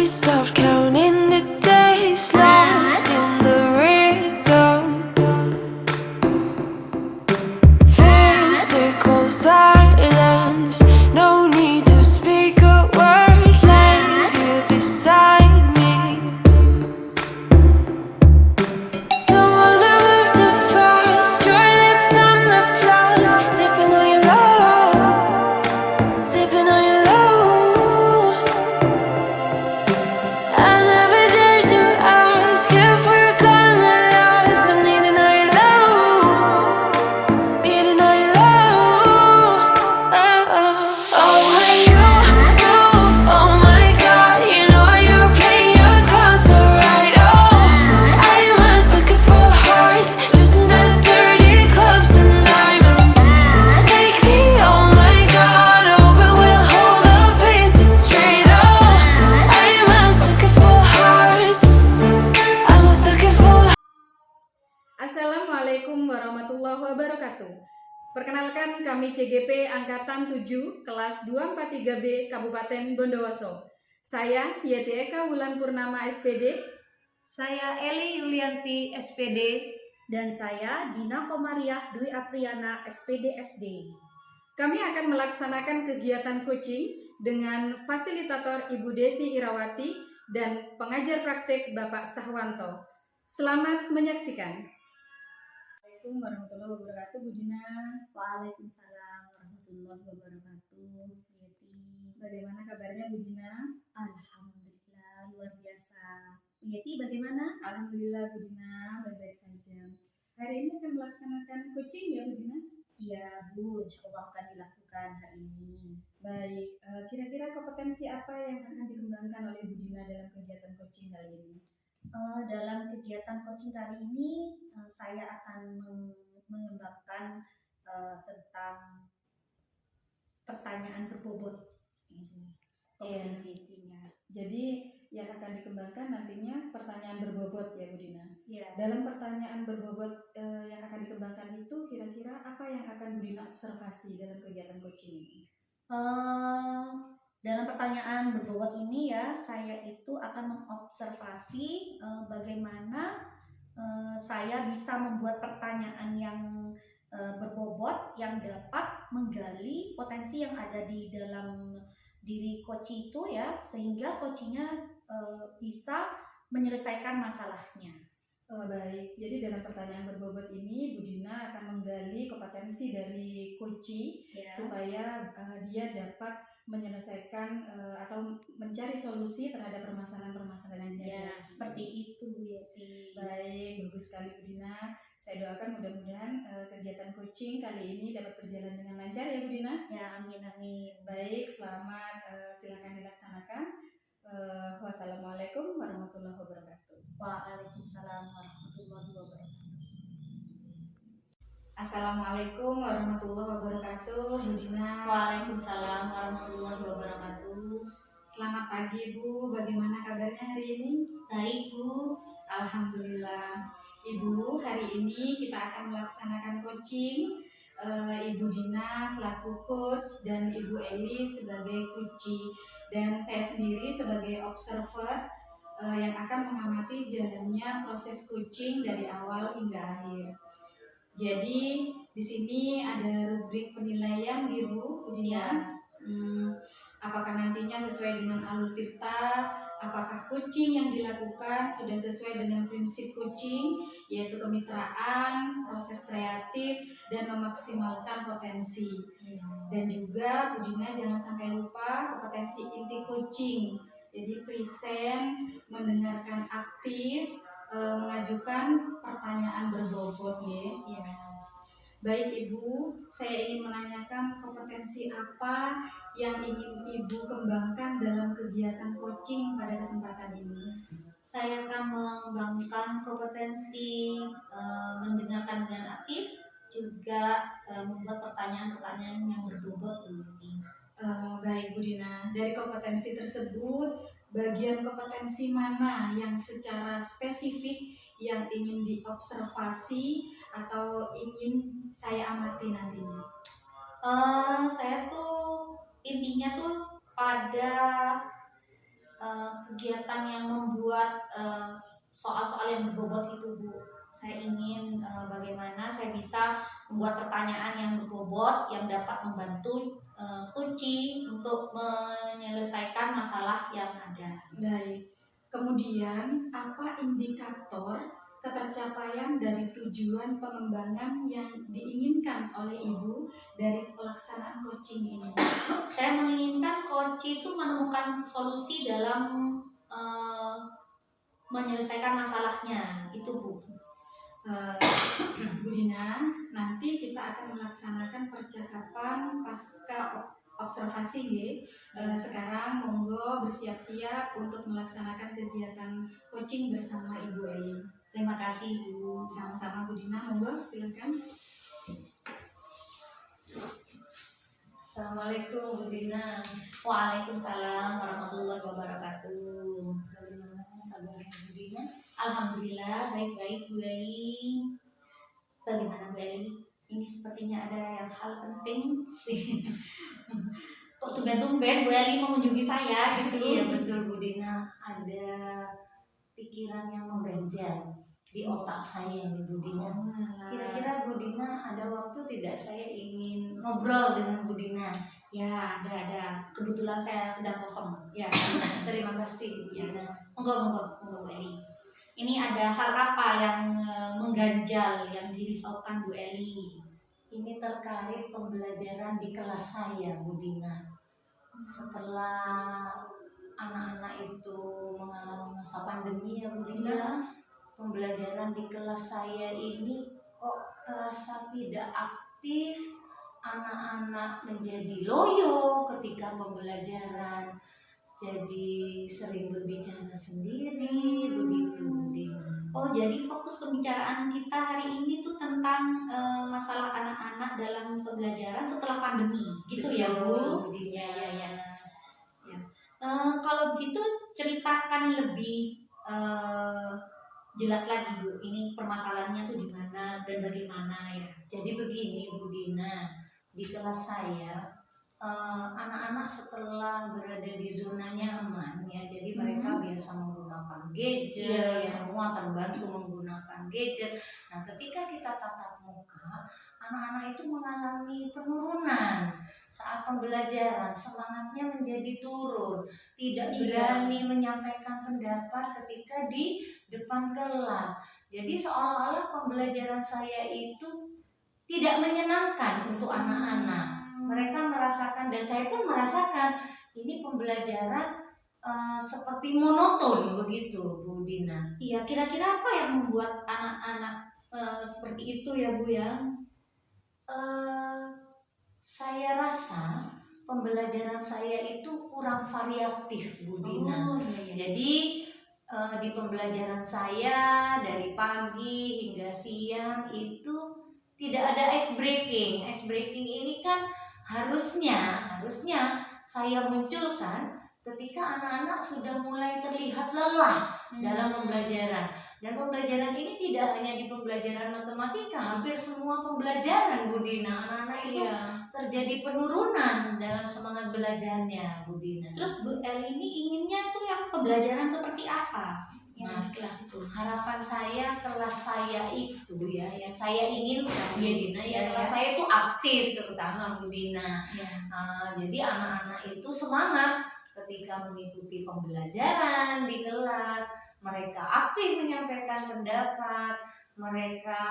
stopped counting the days, lost in the rhythm. Physical silence, no need to speak a word. Lay here beside me. Don't wanna move too fast. Your lips on the floors, sipping on your love, sipping on your love. I never dare to ask if we're gonna last. I'm needing all your love, needing all your love. Oh, when you move, oh my God, you know you're playing your cards so right. Oh, I'm a sucker for hearts, just in the dirty clubs and diamonds. Take me, oh my God, oh, but we'll hold our faces straight. Oh, I'm a sucker for hearts, I'm a sucker for. Assalamualaikum warahmatullahi wabarakatuh. Perkenalkan, kami CGP Angkatan 7 kelas 243B Kabupaten Bondowoso. Saya Yeti Eka Wulan Purnama SPD. Saya Eli Yulianti SPD. Dan saya Dina Komariah Dwi Apriana SPD SD. Kami akan melaksanakan kegiatan coaching dengan fasilitator Ibu Desi Irawati dan pengajar praktik Bapak Sahwanto. Selamat menyaksikan. Assalamualaikum warahmatullahi wabarakatuh, Bu Dina. Waalaikumsalam warahmatullahi wabarakatuh. Yeti. Bagaimana kabarnya, Bu Dina? Alhamdulillah luar biasa. Yeti bagaimana? Alhamdulillah, Bu Dina, baik-baik saja. Hari ini akan melaksanakan coaching ya, Bu Dina? Iya Bu, insyaallah akan dilakukan hari ini. Baik, kira-kira kompetensi apa yang akan dikembangkan oleh Bu Dina dalam kegiatan coaching kali ini? Dalam kegiatan coaching kali ini saya akan mengembangkan tentang pertanyaan berbobot ini. Kompetensi intinya. Jadi yang akan dikembangkan nantinya pertanyaan berbobot ya, Bu Dina. Iya. Dalam pertanyaan berbobot yang akan dikembangkan itu kira-kira apa yang akan Bu Dina observasi dalam kegiatan coaching ini? Dalam pertanyaan berbobot ini ya, saya itu akan mengobservasi bagaimana saya bisa membuat pertanyaan yang berbobot yang dapat menggali potensi yang ada di dalam diri coach itu ya, sehingga coachnya bisa menyelesaikan masalahnya. Baik, jadi dalam pertanyaan berbobot ini Bu Dina akan menggali kompetensi dari coach Ya. supaya dia dapat menyelesaikan atau mencari solusi terhadap permasalahan-permasalahan yang Ya, dihadapi. seperti itu ya. Baik, bagus sekali Bu Dina. Saya doakan mudah-mudahan kegiatan coaching kali ini dapat berjalan dengan lancar ya Bu Dina. Ya, amin amin. Baik, selamat, silakan dilaksanakan. Wassalamualaikum warahmatullahi wabarakatuh. Waalaikumsalam warahmatullahi wabarakatuh. Assalamualaikum warahmatullahi wabarakatuh, Bu Dina. Waalaikumsalam warahmatullahi wabarakatuh. Selamat pagi Bu, bagaimana kabarnya hari ini? Baik Bu. Alhamdulillah. Ibu, hari ini kita akan melaksanakan coaching. Ibu Dina selaku coach dan Ibu Eli sebagai coachee, dan saya sendiri sebagai observer yang akan mengamati jalannya proses coaching dari awal hingga akhir. Jadi di sini ada rubrik penilaian Bu Dina. Apakah nantinya sesuai dengan alur tirta? Apakah coaching yang dilakukan sudah sesuai dengan prinsip coaching, yaitu kemitraan, proses kreatif, dan memaksimalkan potensi. Dan juga Bu Dina jangan sampai lupa kompetensi inti coaching. Jadi present, mendengarkan aktif, mengajukan pertanyaan berbobot ya. Baik Ibu, saya ingin menanyakan kompetensi apa yang ingin Ibu kembangkan dalam kegiatan coaching pada kesempatan ini? Saya akan mengembangkan kompetensi mendengarkan dengan aktif, juga membuat pertanyaan-pertanyaan yang berbobot. Baik Bu Dina, dari kompetensi tersebut, bagian kompetensi mana yang secara spesifik yang ingin diobservasi atau ingin saya amati nantinya? Saya tuh intinya tuh pada kegiatan yang membuat soal-soal yang berbobot itu, Bu. Saya ingin bagaimana saya bisa membuat pertanyaan yang berbobot yang dapat membantu Kuci untuk menyelesaikan masalah yang ada. Baik. Kemudian, apa indikator ketercapaian dari tujuan pengembangan yang diinginkan oleh Ibu dari pelaksanaan coaching ini? Saya menginginkan Kuci itu menemukan solusi dalam menyelesaikan masalahnya, itu, Bu. Bu Dina, nanti kita akan melaksanakan percakapan pasca observasi ya. Sekarang monggo bersiap-siap untuk melaksanakan kegiatan coaching bersama Ibu Eli. Terima kasih, Bu. Sama-sama Bu Dina, monggo silakan. Assalamualaikum Bu Dina. Waalaikumsalam warahmatullahi wabarakatuh. Bagaimana kabarnya Bu Dina? Alhamdulillah baik-baik, Bu Eli. Bagaimana Bu Eli? Ini sepertinya ada yang hal penting sih. Kok tumben-tumben Bu Eli mengunjungi saya gitu? Iya betul Bu Dina, ada pikiran yang mengganjal di otak saya nih Bu Dina. Kira-kira Bu Dina ada waktu tidak saya ingin ngobrol dengan Bu Dina? Ya, ada. Kebetulan saya sedang kosong. Ya, Terima kasih Bu Dina. monggo Bu Eli. Ini ada hal apa yang mengganjal, yang dirisaukan Bu Eli? Ini terkait pembelajaran di kelas saya Bu Dina. Setelah anak-anak itu mengalami masa pandemi ya Bu Dina, pembelajaran di kelas saya ini kok terasa tidak aktif. Anak-anak menjadi loyo ketika pembelajaran, jadi sering berbicara sendiri begitu Bu Dina. Oh, jadi fokus pembicaraan kita hari ini tuh tentang masalah anak-anak dalam pembelajaran setelah pandemi, gitu ya Bu? Bu Dina. Ya. Kalau begitu ceritakan lebih jelas lagi Bu, ini permasalahannya tuh di mana dan bagaimana ya? Jadi begini Bu Dina, di kelas saya anak-anak setelah berada di zona nyaman ya, jadi mereka biasa menggunakan gadget, Iya. semua terbantu menggunakan gadget. Nah, ketika kita tatap muka, anak-anak itu mengalami penurunan saat pembelajaran, semangatnya menjadi turun, tidak berani menyampaikan pendapat ketika di depan kelas. Jadi seolah-olah pembelajaran saya itu tidak menyenangkan untuk anak-anak. Mereka merasakan dan saya pun merasakan ini pembelajaran seperti monoton begitu Bu Dina. Iya, kira-kira apa yang membuat anak-anak seperti itu ya Bu ya? Saya rasa pembelajaran saya itu kurang variatif Bu Dina. Iya. Jadi di pembelajaran saya dari pagi hingga siang itu tidak ada ice breaking. Ice breaking ini kan harusnya saya munculkan ketika anak-anak sudah mulai terlihat lelah dalam pembelajaran. Dan pembelajaran ini tidak hanya di pembelajaran matematika, hampir semua pembelajaran Bu Dina. Anak-anak itu terjadi penurunan dalam semangat belajarnya Bu Dina. Terus Bu Eli ini inginnya tuh yang pembelajaran seperti apa yang di kelas itu? Harapan saya kelas saya itu ya, yang saya inginkan Bu Dina, Ya. kelas saya itu aktif terutama Bu Dina. Jadi anak-anak itu semangat ketika mengikuti pembelajaran di kelas, mereka aktif menyampaikan pendapat, mereka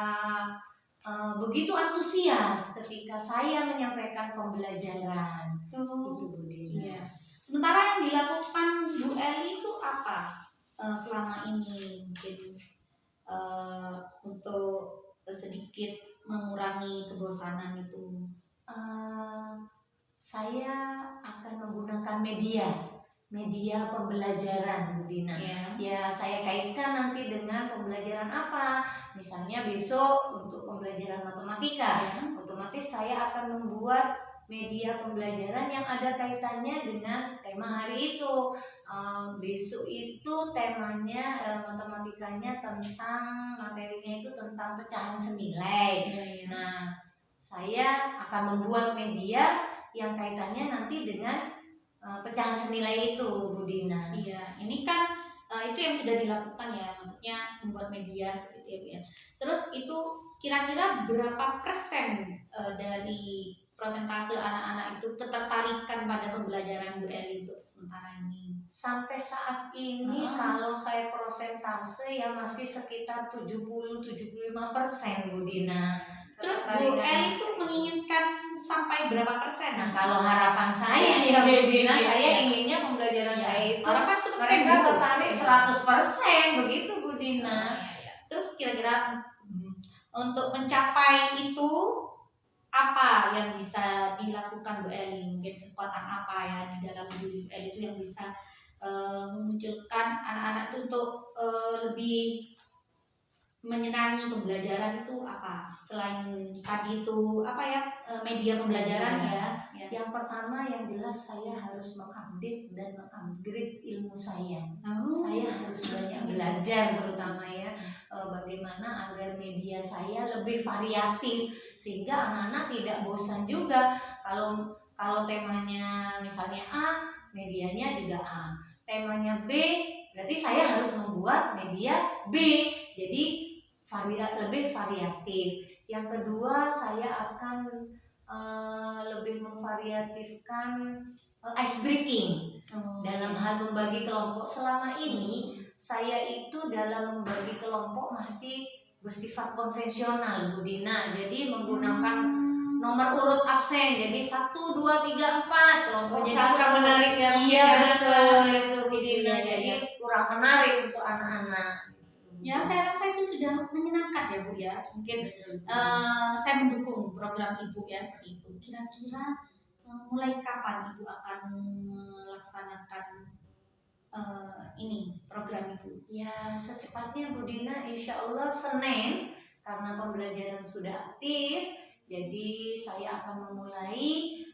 begitu antusias ketika saya menyampaikan pembelajaran. Itu Bu Dina. Iya. Sementara yang dilakukan Bu Eli itu apa selama ini mungkin untuk sedikit mengurangi kebosanan itu? Saya akan menggunakan media pembelajaran Bu Dina. Ya, saya kaitkan nanti dengan pembelajaran apa. Misalnya besok untuk pembelajaran matematika, otomatis saya akan membuat media pembelajaran yang ada kaitannya dengan tema hari itu. Besok itu temanya matematikanya tentang materinya itu tentang pecahan senilai. Nah, saya akan membuat media yang kaitannya nanti dengan pecahan senilai itu, Bu Dina. Iya, ini kan itu yang sudah dilakukan ya, maksudnya membuat media seperti itu ya Bu ya. Terus itu kira-kira berapa persen dari prosentase anak-anak itu ketertarikan pada pembelajaran Bu Eli untuk sementara ini? Sampai saat ini kalau saya persentase ya masih sekitar 70-75% Bu Dina. Terus Bu Eli itu menginginkan sampai berapa persen? Nah, kalau harapan saya ya Bu Dina, saya inginnya pembelajaran saya itu harapan itu mereka tertarik 100%, begitu Bu Dina. Terus kira-kira untuk mencapai itu apa yang bisa dilakukan Bu Eli? Mungkin kekuatan apa ya di dalam diri Bu Eli itu yang bisa memunculkan anak-anak itu untuk lebih menyenangi pembelajaran itu apa? Selain tadi itu apa ya, media pembelajaran ya. Yang pertama yang jelas saya harus mengupdate dan mengupgrade ilmu saya. Saya harus banyak belajar terutama ya bagaimana agar media saya lebih variatif sehingga anak-anak tidak bosan juga. Kalau temanya misalnya A, medianya juga A. Temanya B, berarti saya harus membuat media B. Jadi lebih variatif. Yang kedua, saya akan lebih memvariatifkan ice breaking dalam hal membagi kelompok. Selama ini saya itu dalam membagi kelompok masih bersifat konvensional Bu Dina. Jadi menggunakan nomor urut absen. Jadi 1, 2, 3, 4 kelompok. Jadi satu. kurang menarik ya. Iya betul itu Bu Dina. Jadi kurang menarik untuk anak-anak. Ya, saya rasa itu sudah menyenangkan ya Bu ya. Mungkin saya mendukung program Ibu ya seperti itu. Kira-kira mulai kapan Ibu akan melaksanakan ini program Ibu? Ya secepatnya Bu Dina, insya Allah Senin, karena pembelajaran sudah aktif. Jadi saya akan memulai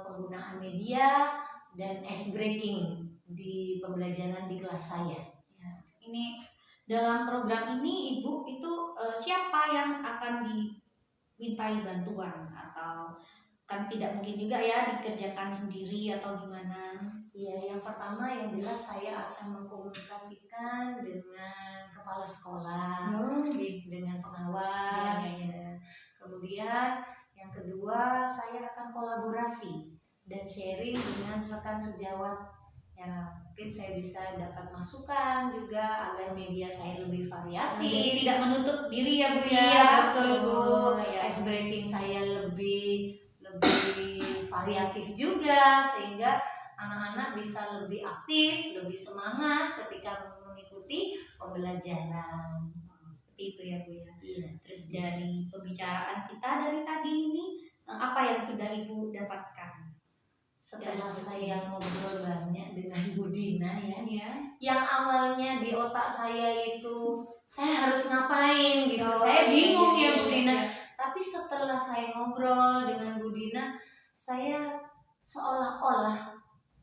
penggunaan media dan ice breaking di pembelajaran di kelas saya. Ya, ini dalam program ini Ibu itu siapa yang akan dimintai bantuan atau kan tidak mungkin juga ya dikerjakan sendiri atau gimana? Iya, yang pertama yang jelas saya akan mengkomunikasikan dengan kepala sekolah, dengan pengawas. Kemudian yang kedua saya akan kolaborasi dan sharing dengan rekan sejawat. Ya, mungkin saya bisa dapat masukan juga agar media saya lebih variatif. Jadi tidak menutup diri ya Bu ya. Iya betul Bu. Ya. Ice breaking saya lebih variatif juga sehingga anak-anak bisa lebih aktif, lebih semangat ketika mengikuti pembelajaran. Seperti itu ya Bu ya. Iya. Terus dari pembicaraan kita dari tadi ini apa yang sudah Ibu dapatkan? Setelah saya ngobrol banyak dengan Bu Dina ya, Ya. yang awalnya di otak saya itu saya harus ngapain gitu, saya iya, bingung iya, ya Bu iya, Dina. iya. Tapi setelah saya ngobrol dengan Bu Dina, saya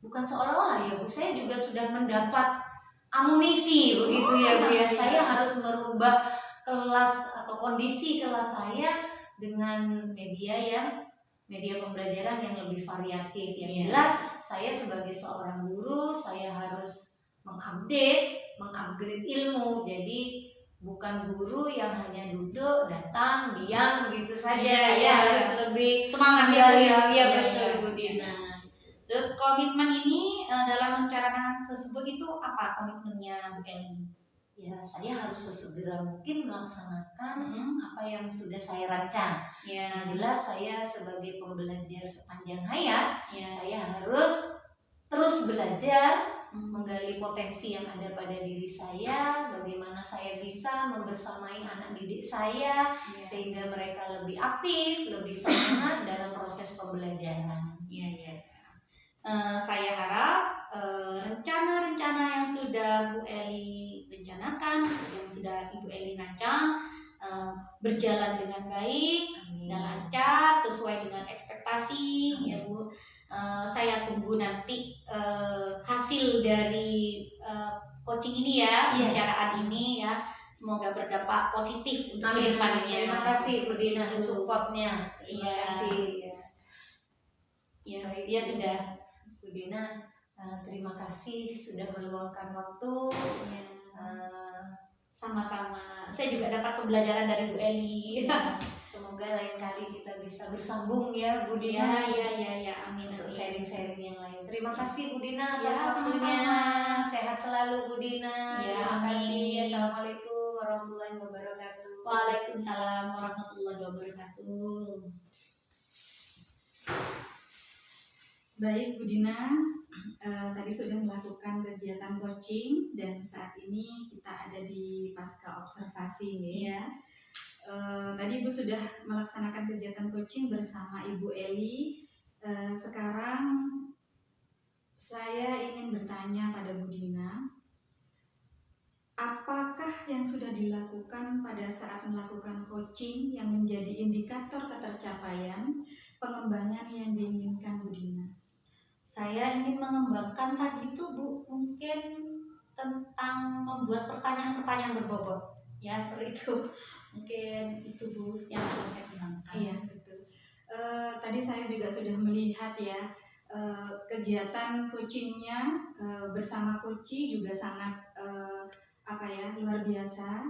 bukan seolah-olah ya Bu, saya juga sudah mendapat amunisi begitu ya Bu ya. Saya harus merubah kelas atau kondisi kelas saya dengan media pembelajaran yang lebih variatif. Yang jelas saya sebagai seorang guru saya harus mengupgrade ilmu. Jadi bukan guru yang hanya duduk, datang, diam begitu saja. Saya harus lebih semangat ya betul Bu Dina. Terus komitmen ini dalam rencana tersebut itu apa komitmennya Bu Eli? Ya, saya harus sesegera mungkin melaksanakan apa yang sudah saya rancang. Yang jelas saya sebagai pembelajar sepanjang hayat, saya harus terus belajar, menggali potensi yang ada pada diri saya, bagaimana saya bisa membersamai anak didik saya sehingga mereka lebih aktif, lebih semangat dalam proses pembelajaran. Saya harap rencana-rencana yang sudah Bu Eli rencanakan, yang sudah Ibu Eli rancang berjalan dengan baik dan lancar sesuai dengan ekspektasi. Ya Bu, saya tunggu nanti hasil dari coaching ini ya, pembicaraan ini ya. Semoga berdampak positif untuk kedepannya. Terima kasih Bu Dina supportnya. Terima kasih. Ya, dia sudah Bu Dina, terima kasih sudah meluangkan waktu. Sama-sama. Saya juga dapat pembelajaran dari Bu Eli. Semoga lain kali kita bisa bersambung ya Bu Dina. Ya. Amin. Untuk sharing-sharing yang lain. Terima kasih Bu Dina Ya, atas waktunya. sama-sama. Sehat selalu Bu Dina. Ya, Terima kasih. amin. Assalamualaikum warahmatullahi wabarakatuh. Waalaikumsalam warahmatullahi wabarakatuh. Baik Bu Dina, tadi sudah melakukan kegiatan coaching dan saat ini kita ada di pasca observasi nih ya. Tadi Ibu sudah melaksanakan kegiatan coaching bersama Ibu Eli. Sekarang saya ingin bertanya pada Bu Dina, apakah yang sudah dilakukan pada saat melakukan coaching yang menjadi indikator ketercapaian pengembangan yang diinginkan Bu Dina? Saya ingin mengembangkan tadi itu Bu, mungkin tentang membuat pertanyaan-pertanyaan berbobot. Ya, seperti itu. Mungkin itu Bu yang harus saya kembangkan. Iya, betul. Tadi saya juga sudah melihat ya, kegiatan coachingnya bersama coachi juga sangat luar biasa.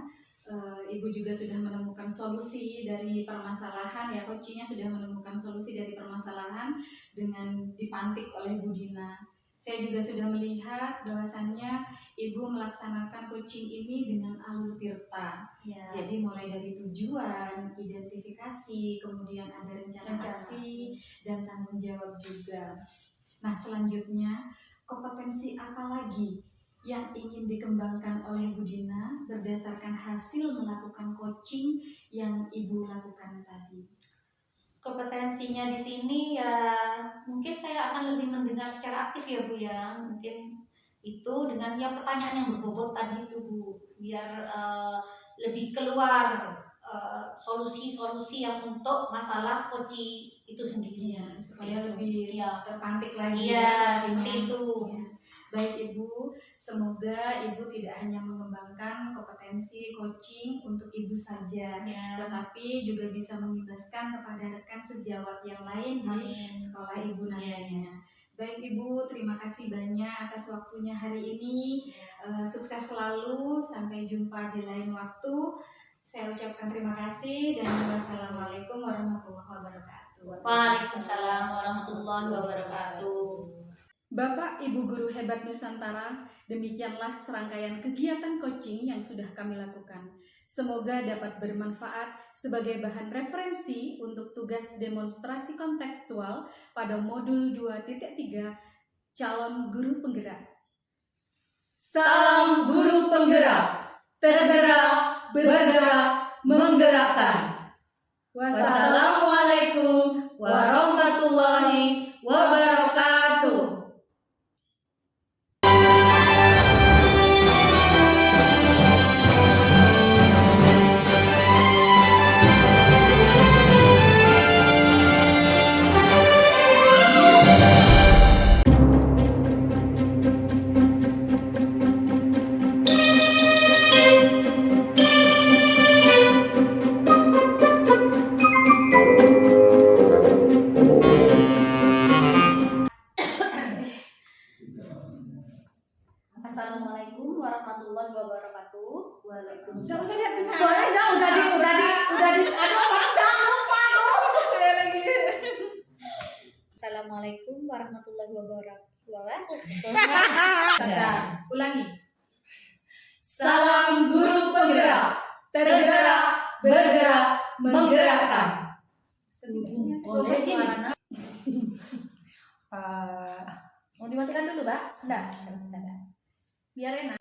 Ibu juga sudah menemukan solusi dari permasalahan ya, coachingnya sudah menemukan solusi dari permasalahan dengan dipantik oleh Bu Dina. Saya juga sudah melihat bahwasannya Ibu melaksanakan coaching ini dengan alur tirta. Ya. Jadi mulai dari tujuan, identifikasi, kemudian ada rencana aksi dan tanggung jawab juga. Nah, selanjutnya kompetensi apa lagi yang ingin dikembangkan oleh Bu Dina berdasarkan hasil melakukan coaching yang Ibu lakukan tadi? Kompetensinya di sini ya mungkin saya akan lebih mendengar secara aktif ya Bu ya. Mungkin itu dengan yang pertanyaan yang berbobot tadi itu Bu, biar lebih keluar solusi-solusi yang untuk masalah coaching itu sendiri Ya, supaya lebih terpantik lagi ya, coachingnya. seperti itu. Ya. Baik Ibu, semoga Ibu tidak hanya mengembangkan kompetensi coaching untuk Ibu saja, tetapi juga bisa mengimbaskan kepada rekan sejawat yang lain di sekolah Ibu nantinya. Baik Ibu, terima kasih banyak atas waktunya hari ini. Sukses selalu, sampai jumpa di lain waktu. Saya ucapkan terima kasih dan wassalamualaikum warahmatullahi wabarakatuh. Waalaikumsalam warahmatullahi wabarakatuh. Bapak Ibu Guru Hebat Nusantara, demikianlah serangkaian kegiatan coaching yang sudah kami lakukan. Semoga dapat bermanfaat sebagai bahan referensi untuk tugas demonstrasi kontekstual pada modul 2.3 calon guru penggerak. Salam guru penggerak, tergerak, bergerak, menggerakkan. Wassalamualaikum warahmatullahi wabarakatuh. Assalamualaikum warahmatullahi wabarakatuh. Waalaikumsalam. Gak usah lihat di sana. Boleh dong, udah di aduh udah lupa. Assalamualaikum warahmatullahi wabarakatuh. Ulangi. Salam guru penggerak, tergerak, bergerak, menggerakkan. Boleh suaranya. Mau dimatikan dulu, Mbak? Enggak, harus ada. Biar enak.